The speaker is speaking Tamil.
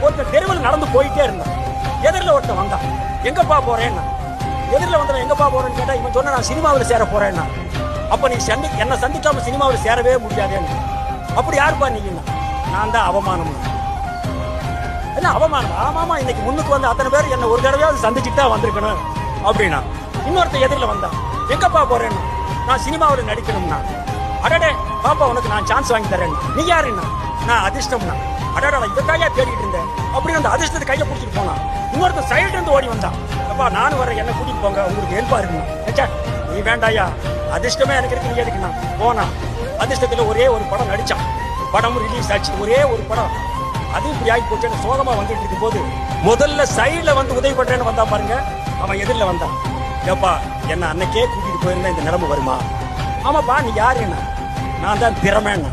ஒருத்தர் தெருவில் நடந்து போயிட்டே இருந்தான். எதிரில் ஒருத்தன் வந்தான். எங்கப்பா போறேன்னா, எதிரில் வந்தவன் எங்கப்பா போறேன்னு கேட்டா இவன் சொன்ன நான் சினிமாவில் சேர போறேன்னா. அப்ப நீ என்ன சந்திக்காம சினிமாவில் சேரவே முடியாதேன்னு. அப்படி யாருப்பா நீங்கன்னா, நான் தான் அவமானம். என்ன அவமானம்? ஆமாமா, இன்னைக்கு முன்னுக்கு வந்து அத்தனை பேர் என்ன ஒரு தடவையாவது சந்திச்சுட்டு தான் வந்திருக்கணும் அப்படின்னா. இன்னொருத்தன் எதிரில் வந்தான். எங்கப்பா போறேன்னா, நான் சினிமாவில் நடிக்கணும்னா. அடடே பாப்பா, உனக்கு நான் சான்ஸ் வாங்கி தரேன். நீ யாருன்னா, நான் அதிர்ஷ்டம்னா. அடடா, இதற்காக தேடிட்டு இருந்தேன் அப்படின்னு அந்த அதிர்ஷ்டத்தை கையில பிடிச்சிட்டு போனான். இன்னொருத்தர் சைடு இருந்து ஓடி வந்தான். அப்பா, நானும் வர என்ன கூட்டிட்டு போங்க, உங்களுக்கு ஹெல்ப்பா இருக்குண்ணா. நீ வேண்டாயா, அதிர்ஷ்டமே எனக்கு இருக்கு, நீ எதுக்குண்ணா போனா. அதிர்ஷ்டத்துல ஒரே ஒரு படம் நடிச்சான். படமும் ரிலீஸ் ஆச்சு, ஒரே ஒரு படம். அது இப்படி ஆகி போச்சு. சோகமா வந்துட்டு இருக்கும் போது முதல்ல சைட்ல வந்து உதவி பண்றேன்னு வந்தா பாருங்க, அவன் எதிரில் வந்தான். ஏப்பா, என்ன அன்னைக்கே கூட்டிட்டு போயிருந்தா இந்த நிலைமை வருமா? ஆமாப்பா, நீ யாருன்னா, நான் தான் திறமைன்னா.